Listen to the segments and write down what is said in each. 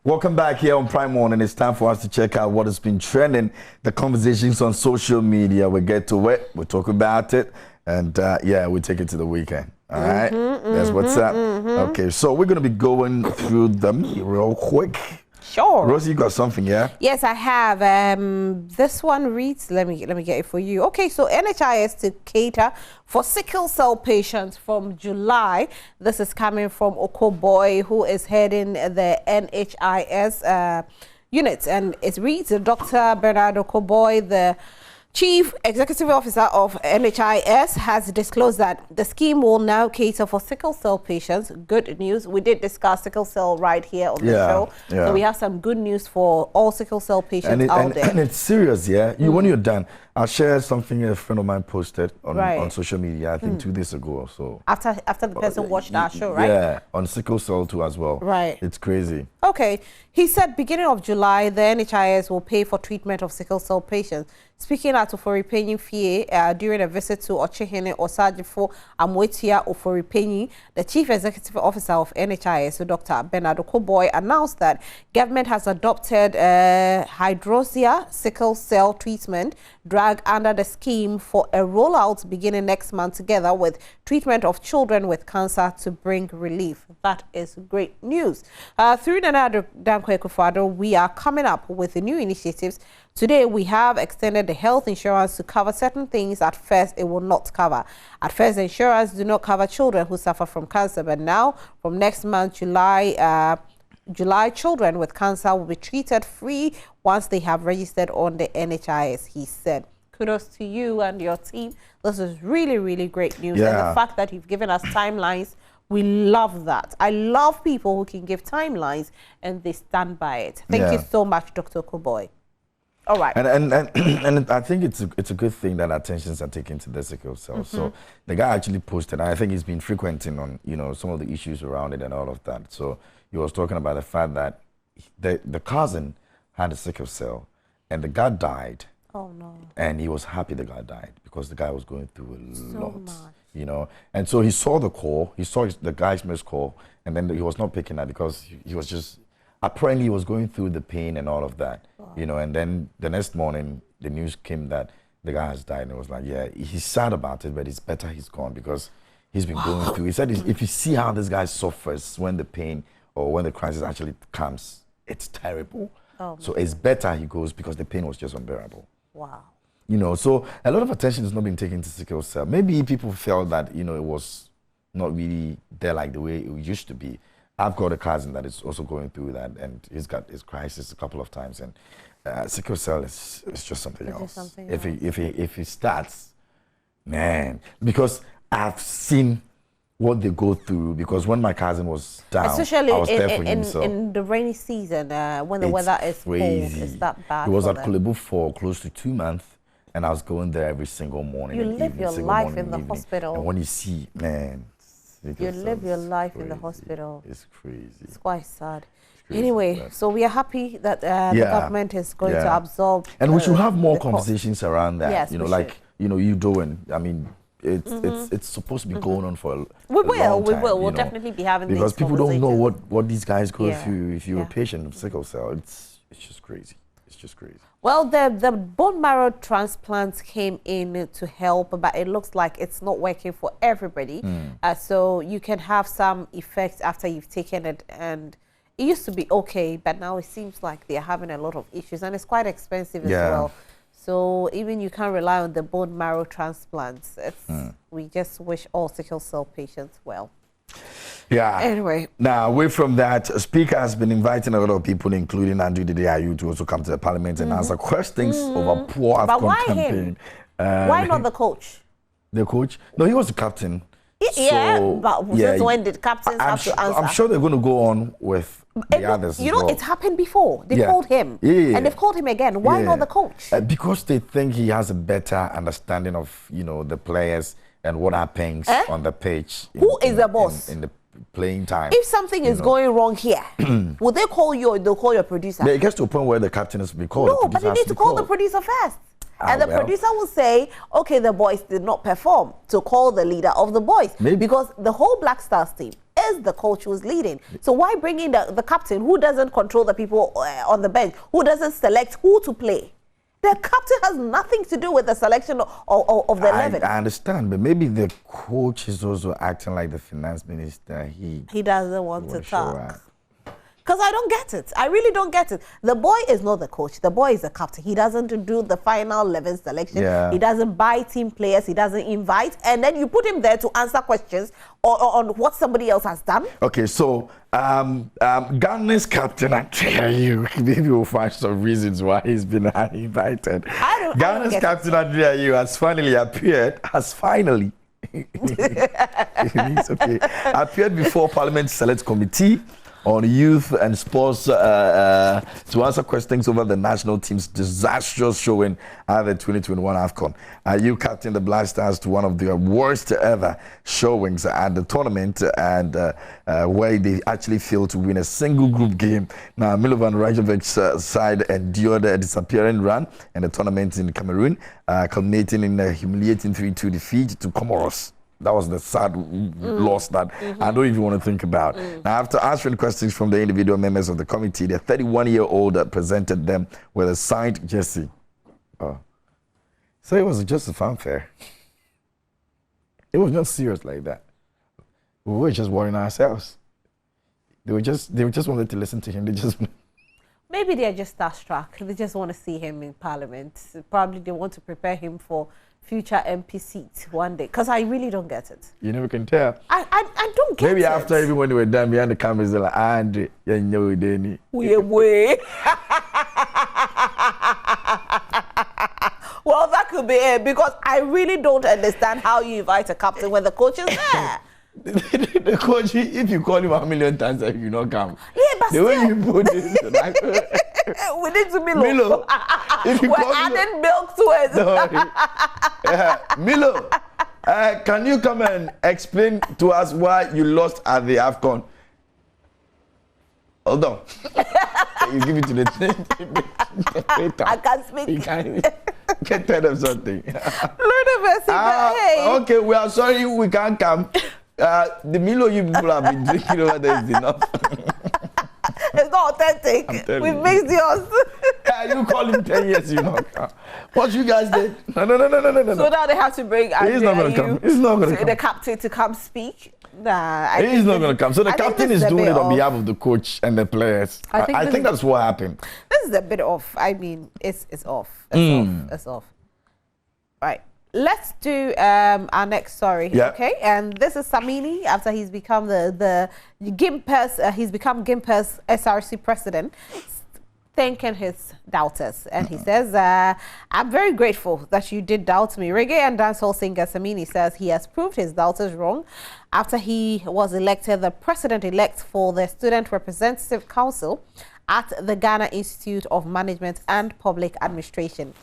Welcome back here on Prime Morning. It's time for us to check out what has been trending, the conversations on social media. We get to it, we talk about it, and yeah, we take it to the weekend. All right? That's what's up. Okay, so we're going to be going through them real quick. Sure. Rosie, you got something, yeah? Yes, I have. This one reads, let me get it for you. Okay, so NHIS to cater for sickle cell patients from July. This is coming from Okoboy, who is heading the NHIS unit. And it reads, Dr. Bernard Okoboy, the Chief Executive Officer of NHIS, has disclosed that the scheme will now cater for sickle cell patients. Good news. We did discuss sickle cell right here on the show. So we have some good news for all sickle cell patients out there. And it's serious, yeah? When you're done, I'll share something a friend of mine posted on social media, I think 2 days ago or so. After the person watched our show, right? Yeah, on sickle cell too as well. Right. It's crazy. Okay. He said beginning of July, the NHIS will pay for treatment of sickle cell patients. Speaking at Oforipenyi Fie during a visit to Ochehene Osajifo Amwetia Oforipenyi, the Chief Executive Officer of NHIS, Dr. Bernard Okoboy, announced that government has adopted hydroxia sickle cell treatment drug under the scheme for a rollout beginning next month, together with treatment of children with cancer to bring relief. That is great news. Through Nana Dankwa Ekufo-Addo, we are coming up with new initiatives. Today, we have extended the health insurance to cover certain things at first it will not cover. At first, the insurance do not cover children who suffer from cancer, but now, from next month, July, children with cancer will be treated free once they have registered on the NHIS, he said. Kudos to you and your team. This is really, really great news. And the fact that you've given us timelines, we love that. I love people who can give timelines and they stand by it. Thank you so much, Dr. Okoboy. All right. And I think it's a good thing that attentions are taken to the sickle cell. So the guy actually posted, and I think he's been frequenting on, some of the issues around it and all of that. So he was talking about the fact that the cousin had a sickle cell and the guy died. Oh no. And he was happy the guy died because the guy was going through a lot. And so he saw the call, he saw the guy's missed call, and then he was not picking up because he was just, apparently he was going through the pain and all of that, and then the next morning the news came that the guy has died, and it was like, yeah, he's sad about it, but it's better he's gone because he's been going through. He said if you see how this guy suffers when the pain or when the crisis actually comes, it's terrible. So it's better he goes because the pain was just unbearable. Wow. So a lot of attention is not being taken to sickle cell. Maybe people felt that, it was not really there like the way it used to be. I've got a cousin that is also going through that, and he's got his crisis a couple of times, and sickle cell is just something else. If he starts, man, because I've seen what they go through, because when my cousin was down, especially I was there for him. In the rainy season, when the weather is crazy. Cold, it's that bad. He was at Kulebu for close to 2 months, and I was going there every single morning. You live your life in the hospital. And when you see, man, you live your life in the hospital. It's crazy. It's quite sad. Anyway, so we are happy that the government is going to absorb. And we should have more conversations around that. Yes, like you doing. I mean, it's supposed to be going on for a long time. We'll definitely be having these because people don't know what these guys go through. If you're a patient of sickle cell, it's just crazy. It's just crazy. Well, the bone marrow transplants came in to help, but it looks like it's not working for everybody. So you can have some effects after you've taken it, and it used to be okay, but now it seems like they're having a lot of issues, and it's quite expensive as well. So even you can't rely on the bone marrow transplants. We just wish all sickle cell patients well. Yeah. Anyway. Now, away from that, Speaker has been inviting a lot of people, including Andrew Didiayu, to also come to the Parliament and answer questions over poor AFCON campaign. Why not the coach? The coach? No, he was the captain. But since when did captains have to answer? I'm sure they're going to go on with the others. It's happened before. They called him. And they've called him again. Why not the coach? Because they think he has a better understanding of, the players and what happens on the pitch. Who is the boss? In the playing time. If something is going wrong here, will they call you or they'll call your producer? Yeah, it gets to a point where the captain has to be called. No, but they need to call the producer first. And the producer will say, okay, the boys did not perform, to call the leader of the boys. Maybe. Because the whole Black Stars team, is the coach who's leading. So why bring in the captain who doesn't control the people on the bench, who doesn't select who to play? The captain has nothing to do with the selection of the 11. I understand, but maybe the coach is also acting like the finance minister. He doesn't want to talk. Because I don't get it. I really don't get it. The boy is not the coach. The boy is the captain. He doesn't do the final 11 selection. Yeah. He doesn't buy team players. He doesn't invite. And then you put him there to answer questions on what somebody else has done. Okay, so Ghana's captain, I tell you, maybe we'll find some reasons why he's been uninvited. Ghana's captain, Andrea Yu, has finally appeared. It's okay. Appeared before Parliament Select Committee on Youth and Sports to answer questions over the national team's disastrous showing at the 2021 AFCON. You captained the Black Stars to one of their worst ever showings at the tournament, and where they actually failed to win a single group game. Now, Milovan Rajovic's side endured a disappearing run in the tournament in Cameroon, culminating in a humiliating 3-2 defeat to Comoros. That was the sad loss that I don't even want to think about. Now, after answering questions from the individual members of the committee, the 31-year-old presented them with a signed jersey. Oh. So it was just a fanfare. It was not serious like that. We were just worrying ourselves. They just wanted to listen to him. Maybe they're just starstruck. They just want to see him in Parliament. Probably they want to prepare him for future MP seat one day, because I really don't get it. You never can tell. I don't get it. Maybe after everyone were done behind the cameras, they're like, Andre, you know, Danny. Way. Well, that could be it, because I really don't understand how you invite a captain when the coach is there. The coach, if you call him 1,000,000 times, he will not come. Yeah, but the way you put it, like, we need to Milo. If you We're adding milk to it. Milo, can you come and explain to us why you lost at the AFCON? Hold on. You give it to the I can't speak. You can tell them something. Lord of mercy, but hey. Okay, we are sorry we can't come. The Milo you people have been drinking over there is enough. It's not authentic. We mixed yours. You call him 10 years, you know. What you guys did? No. So now they have to bring He's not going to come. He's not going to come. The captain to come speak. Nah, he's not going to come. So the captain is doing it on behalf of the coach and the players. I think that's what happened. This is a bit off. I mean, it's off. It's off. Right. Let's do our next story, okay? And this is Samini, after he's become the Gimpers, he's become Gimpers SRC president, thanking his doubters. And he says, I'm very grateful that you did doubt me. Reggae and dancehall singer Samini says he has proved his doubters wrong after he was elected the president-elect for the Student Representative Council at the Ghana Institute of Management and Public Administration.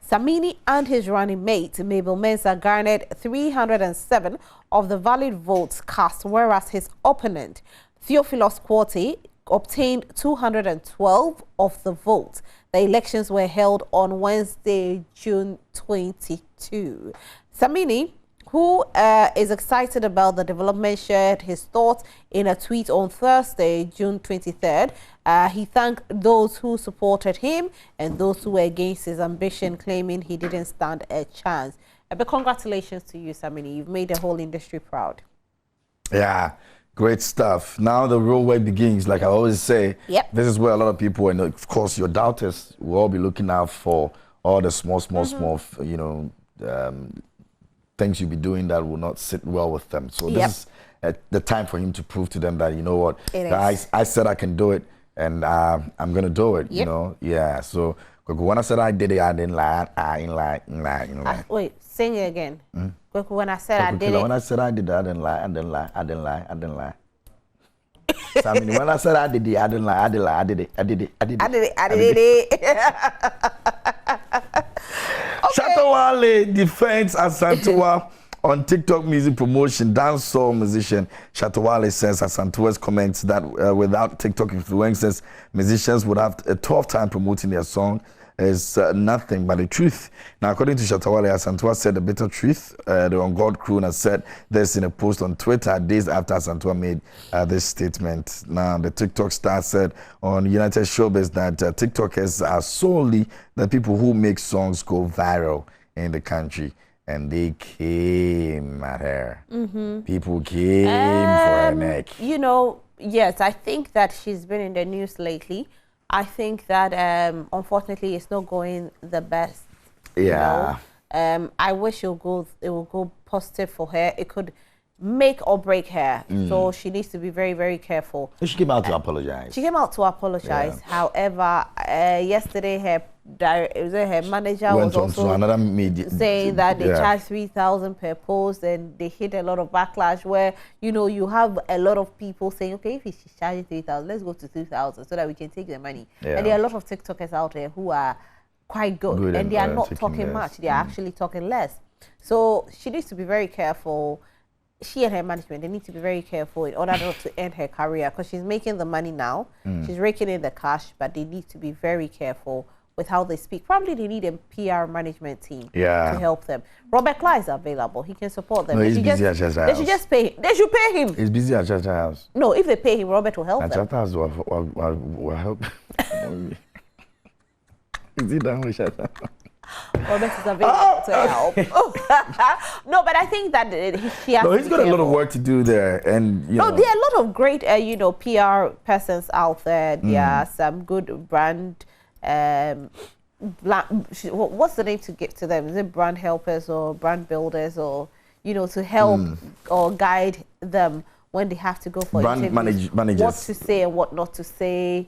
Samini and his running mate, Mabel Mensah, garnered 307 of the valid votes cast, whereas his opponent, Theophilus Quartey, obtained 212 of the votes. The elections were held on Wednesday, June 22. Samini, who is excited about the development, shared his thoughts in a tweet on Thursday, June 23rd. He thanked those who supported him and those who were against his ambition, claiming he didn't stand a chance. But congratulations to you, Samini. You've made the whole industry proud. Yeah, great stuff. Now the real way begins, like I always say. Yep. This is where a lot of people, and of course your doubters, will all be looking out for all the small, you know, things you'll be doing that will not sit well with them. So this is the time for him to prove to them that, you know what, guys, I said I can do it, and I'm going to do it, you know. Yeah, so when I said I did it, I didn't lie. I didn't lie. Wait, sing it again. When I said I did it. When I said I did it, I didn't lie. I didn't lie. So, I mean, when I said I did it, I didn't lie. I did it. I did it. Shatawale defends Asantewa on TikTok music promotion. Dancehall musician Shatawale says Asantewa's comments that without TikTok influencers, musicians would have a tough time promoting their song. is nothing but the truth. Now, according to Shatawale Asantewaa said the bitter truth. The On God crooner said this in a post on Twitter days after Asantewaa made this statement. Now, the TikTok star said on United Showbiz that TikTokers are solely the people who make songs go viral in the country. And they came at her. People came for her neck. You know, yes, I think that she's been in the news lately. I think that, unfortunately, it's not going the best. Yeah. You know? I wish it will go positive for her. It could make or break her. So she needs to be very, very careful. She came out to apologize. She came out to apologize. Yeah. However, yesterday her manager was also another media saying that they charge 3,000 per post, and they hit a lot of backlash where, you know, you have a lot of people saying, okay, if she's charging 3,000, let's go to 2,000 so that we can take the money. Yeah. And there are a lot of TikTokers out there who are quite good and they are not talking much. They are actually talking less. So she needs to be very careful. She and her management, they need to be very careful in order not to end her career, because she's making the money now. She's raking in the cash, but they need to be very careful with how they speak. Probably they need a PR management team to help them. Robert Clyde is available. He can support them. No, he's busy at Chester House. They should just pay him. They should pay him. He's busy at Chester House. No, if they pay him, Robert will help them. Chester House will help. Is he down with Chester? Robert is available to help. No, but I think that he has. No, he's got a lot of work to do there, and you know. There are a lot of great, you know, PR persons out there. There are some good brand. What's the name to give to them? Is it brand helpers or brand builders, or, you know, to help or guide them when they have to go for brand managers, what to say and what not to say,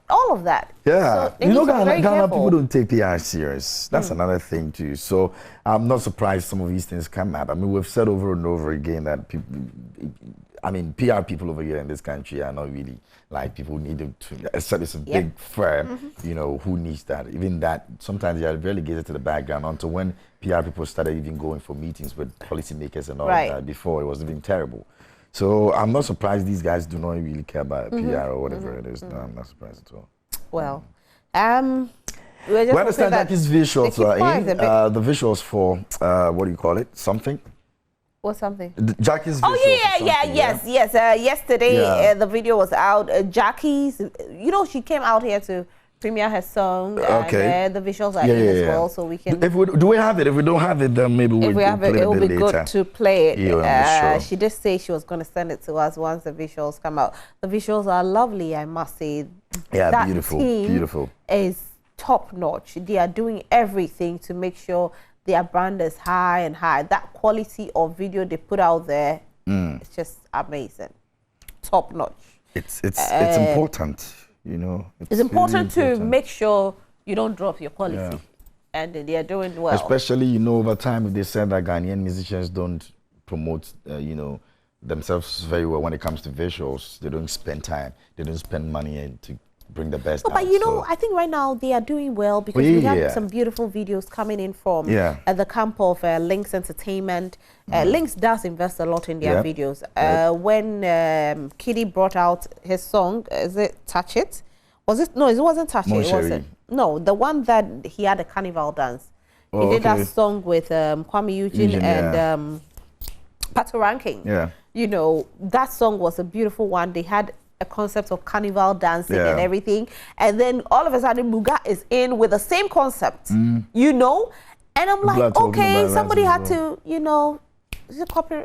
all of that. Yeah, so you know, Ghana people don't take PR serious. That's another thing too. So I'm not surprised some of these things come up. I mean, we've said over and over again that people, I mean, PR people over here in this country are not really like people need to, except it's a big firm, you know, who needs that. Even that, sometimes they are relegated to the background until when PR people started even going for meetings with policymakers and all that. Before, it was even terrible. So I'm not surprised these guys do not really care about PR or whatever it is. No, I'm not surprised at all. Well, we understand that these visuals are in. The visuals for, what do you call it? Something? What's something? Jackie's visuals. Oh, yes. Yesterday, the video was out. Jackie's, you know, she came out here to premiere her song. And the visuals are in as well, so we can. Do we have it? If we don't have it, then maybe we'll have it. It will be good to play it. Sure. She did say she was going to send it to us once the visuals come out. The visuals are lovely, I must say. Yeah, that beautiful. Team is top notch. They are doing everything to make sure their brand is high and high. That quality of video they put out there, it's just amazing. Top notch. It's important, you know. It's important to make sure you don't drop your quality. And they are doing well. Especially, you know, over time, if they said that Ghanaian musicians don't promote, you know, themselves very well when it comes to visuals. They don't spend time. They don't spend money to bring the best out. But you know, I think right now they are doing well because we have some beautiful videos coming in from at the camp of Lynx Entertainment. Lynx does invest a lot in their videos. When Kiddy brought out his song, is it Touch It? Was it? No, it wasn't Touch It. It wasn't. No, the one that he had a carnival dance. He did that song with Kwame Eugene and Pato Ranking. You know, that song was a beautiful one. They had a concept of carnival dancing and everything. And then all of a sudden, Buga is in with the same concept, you know? And I'm like, okay, somebody had to, you know, is it copy?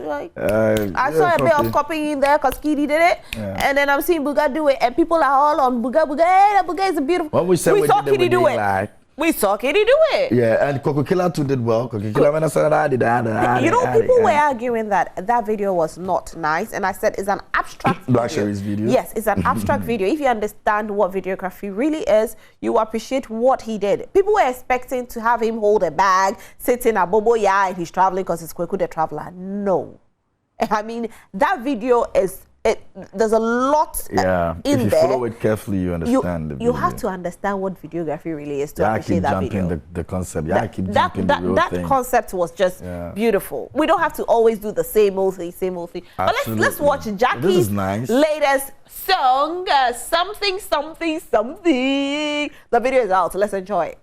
Like, I saw a bit of copying in there because Kiddy did it. And then I'm seeing Buga do it. And people are all on Buga. Hey, that Buga is a beautiful. What we saw Kiddy do it. Like, we saw Kiddy do it. Yeah, and Coco Killer too did well. Coco Killer, when I said I did that. You know, people were arguing that that video was not nice, and I said it's an abstract video. Yes, it's an abstract video. If you understand what videography really is, you appreciate what he did. People were expecting to have him hold a bag, sitting at Bobo and he's traveling because it's Kweku the Traveler. No. I mean, that video is there's a lot in there. If you follow it carefully, you understand the video. You have to understand what videography really is to appreciate that video. The concept. I keep jumping the real thing. That concept was just beautiful. We don't have to always do the same old thing, But let's watch Jackie's latest song, something. The video is out, so let's enjoy it.